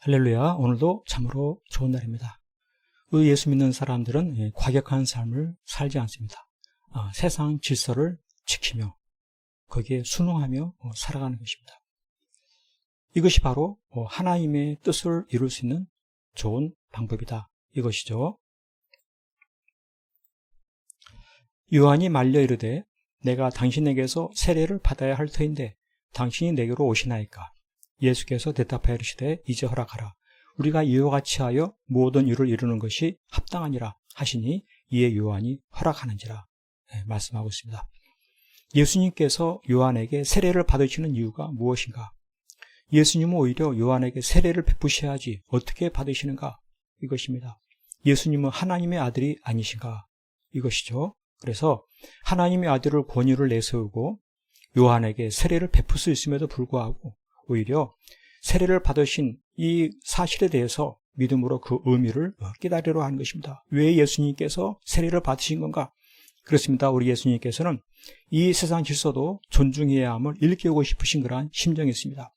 할렐루야. 오늘도 참으로 좋은 날입니다. 예수 믿는 사람들은 과격한 삶을 살지 않습니다. 세상 질서를 지키며 거기에 순응하며 살아가는 것입니다. 이것이 바로 하나님의 뜻을 이룰 수 있는 좋은 방법이다, 이것이죠. 요한이 말려 이르되 내가 당신에게서 세례를 받아야 할 터인데 당신이 내게로 오시나이까? 예수께서 대답하여 이르시되 이제 허락하라. 우리가 이와 같이 하여 모든 일을 이루는 것이 합당하니라 하시니 이에 요한이 허락하는지라 말씀하고 있습니다. 예수님께서 요한에게 세례를 받으시는 이유가 무엇인가? 예수님은 오히려 요한에게 세례를 베푸셔야지 어떻게 받으시는가? 이것입니다. 예수님은 하나님의 아들이 아니신가? 이것이죠. 그래서 하나님의 아들을 권위를 내세우고 요한에게 세례를 베풀 수 있음에도 불구하고 오히려 세례를 받으신 이 사실에 대해서 믿음으로 그 의미를 깨달으려 하는 것입니다. 왜 예수님께서 세례를 받으신 건가? 그렇습니다. 우리 예수님께서는 이 세상 질서도 존중해야 함을 일깨우고 싶으신 그러한 심정이 있습니다.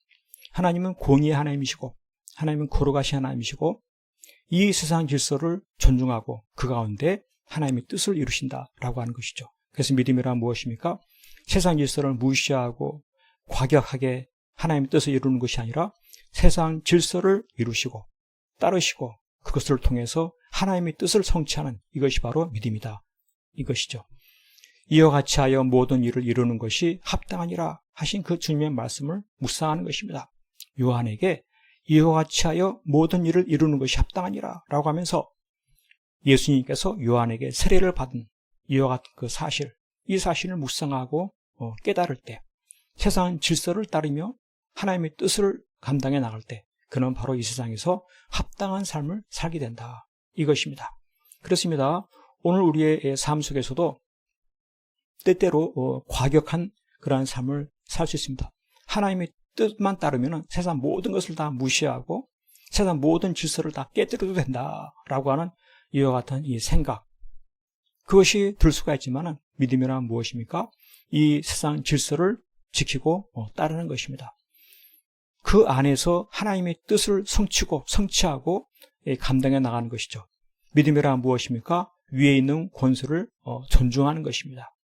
하나님은 공의의 하나님이시고 하나님은 거룩하신 하나님이시고 이 세상 질서를 존중하고 그 가운데 하나님의 뜻을 이루신다라고 하는 것이죠. 그래서 믿음이란 무엇입니까? 세상 질서를 무시하고 과격하게 하나님의 뜻을 이루는 것이 아니라 세상 질서를 이루시고 따르시고 그것을 통해서 하나님의 뜻을 성취하는 이것이 바로 믿음이다, 이것이죠. 이와 같이 하여 모든 일을 이루는 것이 합당하니라 하신 그 주님의 말씀을 묵상하는 것입니다. 요한에게 이와 같이 하여 모든 일을 이루는 것이 합당하니라 라고 하면서 예수님께서 요한에게 세례를 받은 이와 같은 그 사실, 이 사실을 묵상하고 깨달을 때 세상 질서를 따르며 하나님의 뜻을 감당해 나갈 때 그는 바로 이 세상에서 합당한 삶을 살게 된다, 이것입니다. 그렇습니다. 오늘 우리의 삶 속에서도 때때로 과격한 그러한 삶을 살 수 있습니다. 하나님의 뜻만 따르면 세상 모든 것을 다 무시하고 세상 모든 질서를 다 깨뜨려도 된다라고 하는 이와 같은 이 생각, 그것이 들 수가 있지만 믿음이란 무엇입니까? 이 세상 질서를 지키고 따르는 것입니다. 그 안에서 하나님의 뜻을 성취하고 감당해 나가는 것이죠. 믿음이란 무엇입니까? 위에 있는 권수를 존중하는 것입니다.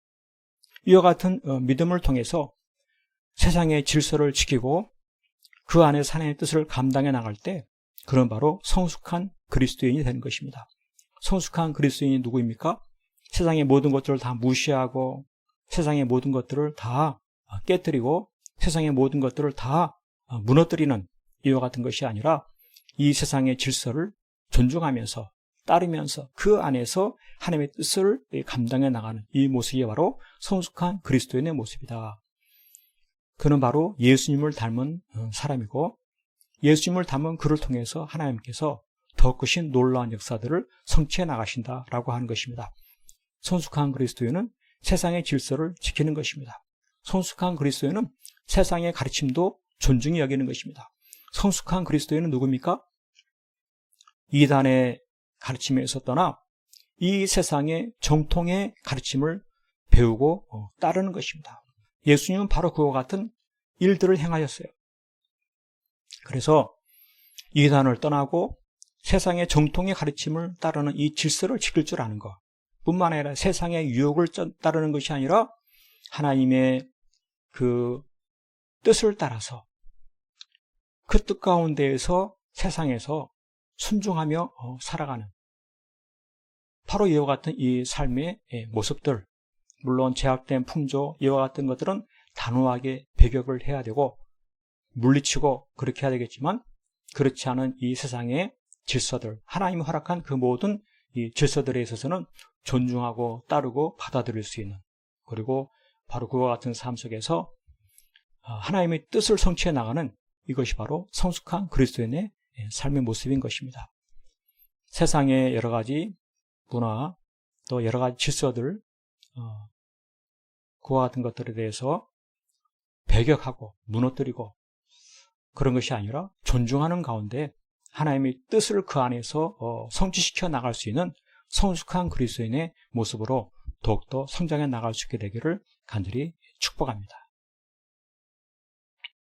이와 같은 믿음을 통해서 세상의 질서를 지키고 그 안에서 하나님의 뜻을 감당해 나갈 때 그런 바로 성숙한 그리스도인이 되는 것입니다. 성숙한 그리스도인이 누구입니까? 세상의 모든 것들을 다 무시하고 세상의 모든 것들을 다 깨뜨리고 세상의 모든 것들을 다 무너뜨리는 이와 같은 것이 아니라 이 세상의 질서를 존중하면서 따르면서 그 안에서 하나님의 뜻을 감당해 나가는 이 모습이 바로 성숙한 그리스도인의 모습이다. 그는 바로 예수님을 닮은 사람이고 예수님을 닮은 그를 통해서 하나님께서 더 크신 놀라운 역사들을 성취해 나가신다라고 하는 것입니다. 성숙한 그리스도인은 세상의 질서를 지키는 것입니다. 성숙한 그리스도인은 세상의 가르침도 존중히 여기는 것입니다. 성숙한 그리스도인은 누굽니까? 이단의 가르침에서 떠나 이 세상의 정통의 가르침을 배우고 따르는 것입니다. 예수님은 바로 그와 같은 일들을 행하셨어요. 그래서 이단을 떠나고 세상의 정통의 가르침을 따르는 이 질서를 지킬 줄 아는 것 뿐만 아니라 세상의 유혹을 따르는 것이 아니라 하나님의 그 뜻을 따라서 그 뜻 가운데에서 세상에서 순종하며 살아가는 바로 이와 같은 이 삶의 모습들, 물론 제약된 풍조 이와 같은 것들은 단호하게 배격을 해야 되고 물리치고 그렇게 해야 되겠지만 그렇지 않은 이 세상의 질서들, 하나님이 허락한 그 모든 이 질서들에 있어서는 존중하고 따르고 받아들일 수 있는, 그리고 바로 그와 같은 삶 속에서 하나님의 뜻을 성취해 나가는 이것이 바로 성숙한 그리스도인의 삶의 모습인 것입니다. 세상의 여러 가지 문화 또 여러 가지 질서들 그와 같은 것들에 대해서 배격하고 무너뜨리고 그런 것이 아니라 존중하는 가운데 하나님의 뜻을 그 안에서 성취시켜 나갈 수 있는 성숙한 그리스도인의 모습으로 더욱더 성장해 나갈 수 있게 되기를 간절히 축복합니다.